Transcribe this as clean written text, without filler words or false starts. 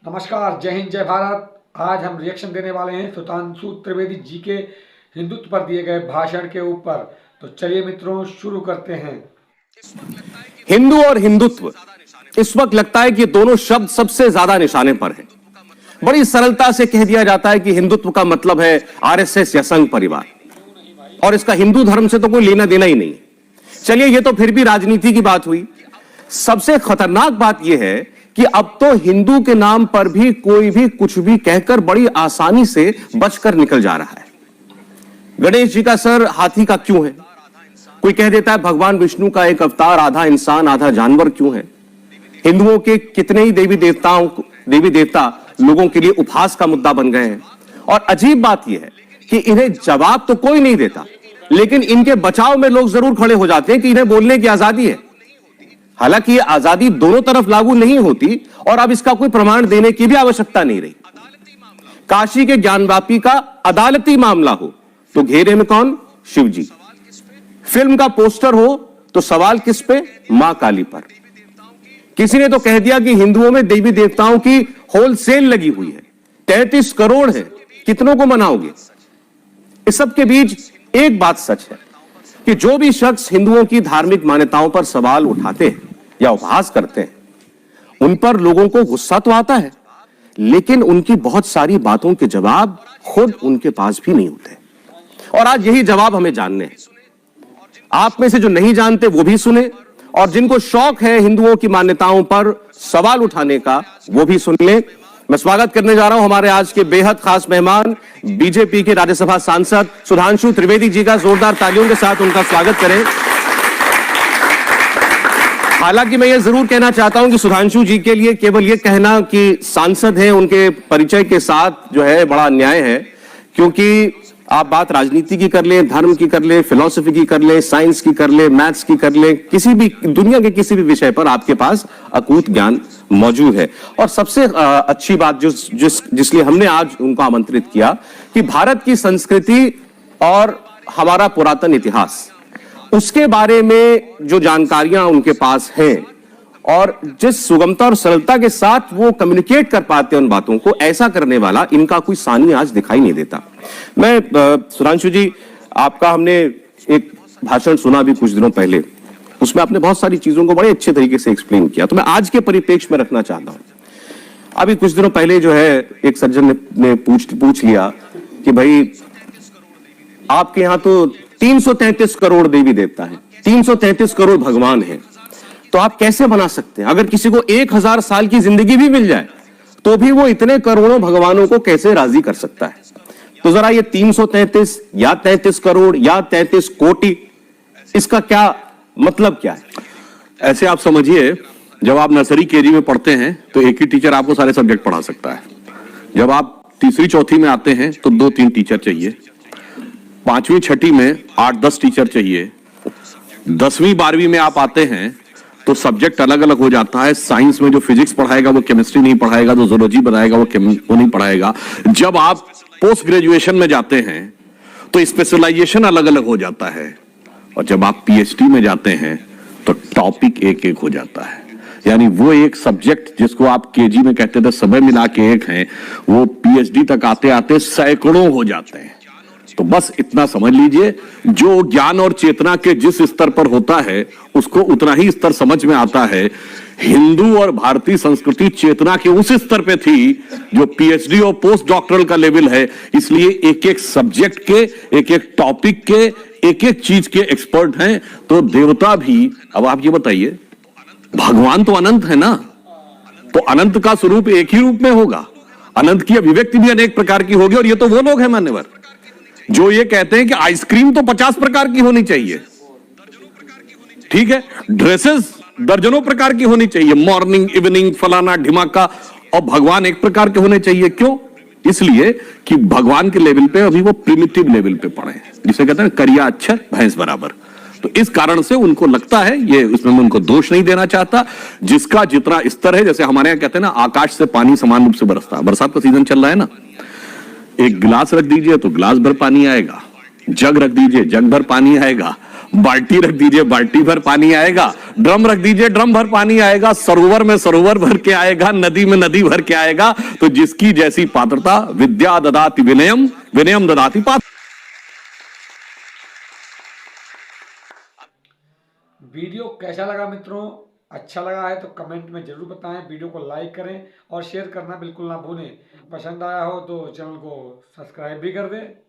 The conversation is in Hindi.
नमस्कार, जय हिंद, जय भारत। आज हम रिएक्शन देने वाले हैं सुधांशु त्रिवेदी जी के हिंदुत्व पर दिए गए भाषण के ऊपर। तो चलिए मित्रों, शुरू करते हैं। हिंदू और हिंदुत्व, इस वक्त लगता है कि दोनों शब्द सबसे ज्यादा निशाने पर हैं। बड़ी सरलता से कह दिया जाता है कि हिंदुत्व का मतलब है आरएसएस या संघ परिवार, और इसका हिंदू धर्म से तो कोई लेना देना ही नहीं। चलिए, ये तो फिर भी राजनीति की बात हुई। सबसे खतरनाक बात यह है कि अब तो हिंदू के नाम पर भी कोई भी कुछ भी कहकर बड़ी आसानी से बचकर निकल जा रहा है। गणेश जी का सर हाथी का क्यों है? कोई कह देता है भगवान विष्णु का एक अवतार आधा इंसान आधा जानवर क्यों है? हिंदुओं के कितने ही देवी देवता लोगों के लिए उपहास का मुद्दा बन गए हैं। और अजीब बात यह है कि इन्हें जवाब तो कोई नहीं देता, लेकिन इनके बचाव में लोग जरूर खड़े हो जाते हैं कि इन्हें बोलने की आजादी है। हालांकि ये आजादी दोनों तरफ लागू नहीं होती और अब इसका कोई प्रमाण देने की भी आवश्यकता नहीं रही। काशी के ज्ञानवापी का अदालती मामला हो तो घेरे में कौन? शिव जी। फिल्म का पोस्टर हो तो सवाल किस पे? मां काली पर। किसी ने तो कह दिया कि हिंदुओं में देवी देवताओं की होलसेल लगी हुई है। 33 करोड़ है, कितनों को मनाओगे? इस सब के बीच एक बात सच है कि जो भी शख्स हिंदुओं की धार्मिक मान्यताओं पर सवाल उठाते हैं या उपहास करते हैं, उन पर लोगों को गुस्सा तो आता है, लेकिन उनकी बहुत सारी बातों के जवाब खुद उनके पास भी नहीं होते। और आज यही जवाब हमें जानने हैं। आप में से जो नहीं जानते वो भी सुने, और जिनको शौक है हिंदुओं की मान्यताओं पर सवाल उठाने का वो भी सुन लें। मैं स्वागत करने जा रहा हूं हमारे आज के बेहद खास मेहमान, बीजेपी के राज्यसभा सांसद सुधांशु त्रिवेदी जी का। जोरदार तालियों के साथ उनका स्वागत करें। हालांकि मैं ये जरूर कहना चाहता हूं कि सुधांशु जी के लिए केवल ये कहना कि सांसद हैं उनके परिचय के साथ जो है बड़ा अन्याय है, क्योंकि आप बात राजनीति की कर लें, धर्म की कर लें, फिलॉसफी की कर लें, साइंस की कर लें, मैथ्स की कर लें, किसी भी दुनिया के किसी भी विषय पर आपके पास अकूत ज्ञान मौजूद है। और सबसे अच्छी बात जिसलिए हमने आज उनको आमंत्रित किया कि भारत की संस्कृति और हमारा पुरातन इतिहास, उसके बारे में जो जानकारियां उनके पास हैं और जिस सुगमता और सरलता के साथ वो कम्युनिकेट कर पाते हैं उन बातों को, ऐसा करने वाला इनका कोई सानी आज दिखाई नहीं देता। मैं सुधांशु जी, आपका हमने एक भाषण सुना भी कुछ दिनों पहले, उसमें आपने बहुत सारी चीजों को बड़े अच्छे तरीके से एक्सप्लेन किया, तो मैं आज के परिप्रेक्ष्य में रखना चाहता हूं। अभी कुछ दिनों पहले जो है एक सज्जन ने पूछ लिया कि भाई आपके यहां तो 333 करोड़ देवी देवता है, 333 करोड़ भगवान है, तो आप कैसे बना सकते हैं? अगर किसी को 1000 साल की जिंदगी भी मिल जाए तो भी वो इतने करोड़ों भगवानों को कैसे राजी कर सकता है? तो जरा ये 333 या 33 करोड़ या 33 कोटि, इसका क्या मतलब क्या है? ऐसे आप समझिए, जब आप नर्सरी केजी में पढ़ते हैं तो एक ही टीचर आपको सारे सब्जेक्ट पढ़ा सकता है। जब आप तीसरी चौथी में आते हैं तो 2-3 टीचर चाहिए। 5वीं छठी में 8-10 टीचर चाहिए। 10वीं 12वीं में आप आते हैं तो सब्जेक्ट अलग अलग हो जाता है। साइंस में जो फिजिक्स पढ़ाएगा वो केमिस्ट्री नहीं पढ़ाएगा, जो जूलॉजी बनाएगा वो नहीं पढ़ाएगा। जब आप पोस्ट ग्रेजुएशन में जाते हैं तो स्पेशलाइजेशन अलग अलग हो जाता है, और जब आप पीएचडी में जाते हैं तो टॉपिक एक एक हो जाता है। यानी वो एक सब्जेक्ट जिसको आप केजी में कहते थे समय मिला के एक हैं, वो पीएचडी तक आते आते सैकड़ों हो जाते हैं। तो बस इतना समझ लीजिए, जो ज्ञान और चेतना के जिस स्तर पर होता है उसको उतना ही स्तर समझ में आता है। हिंदू और भारतीय संस्कृति चेतना के उस स्तर पे थी जो पीएचडी और पोस्ट डॉक्टरल का लेवल है। इसलिए एक एक सब्जेक्ट के, एक एक टॉपिक के, एक एक चीज के एक्सपर्ट हैं। तो देवता भी, अब आप ये बताइए, भगवान तो अनंत है ना, तो अनंत का स्वरूप एक ही रूप में होगा, अनंत की अभिव्यक्ति भी अनेक प्रकार की होगी। और ये तो वो लोग हैं मान्यवर जो ये कहते हैं कि आइसक्रीम तो 50 प्रकार की होनी चाहिए, ठीक है, ड्रेसेस दर्जनों प्रकार की होनी चाहिए, मॉर्निंग इवनिंग फलाना ढिमाका, और भगवान एक प्रकार के होने चाहिए। क्यों? इसलिए कि भगवान के लेवल पे अभी वो प्रिमिटिव लेवल पे पड़े हैं, जिसे कहते हैं करिया अक्षर भैंस बराबर। तो इस कारण से उनको लगता है, ये उसमें मैं उनको दोष नहीं देना चाहता, जिसका जितना स्तर है, जैसे हमारे यहां कहते हैं ना, आकाश से पानी समान रूप से बरसता है। बरसात का सीजन चल रहा है ना, एक गिलास रख दीजिए तो गिलास भर पानी आएगा, जग रख दीजिए जग भर पानी आएगा, बाल्टी रख दीजिए, बाल्टी भर पानी आएगा। ड्रम रख दीजिए, ड्रम भर पानी आएगा। सरोवर में सरोवर भर के आएगा, नदी में नदी भर के आएगा। तो जिसकी जैसी पात्रता, विद्या ददाति विनयम, विनयम ददाति पात्रता। वीडियो कैसा लगा मित्रों? अच्छा लगा है तो कमेंट में जरूर बताएं, वीडियो को लाइक करें और शेयर करना बिल्कुल ना भूलें। पसंद आया हो तो चैनल को सब्सक्राइब भी कर दें।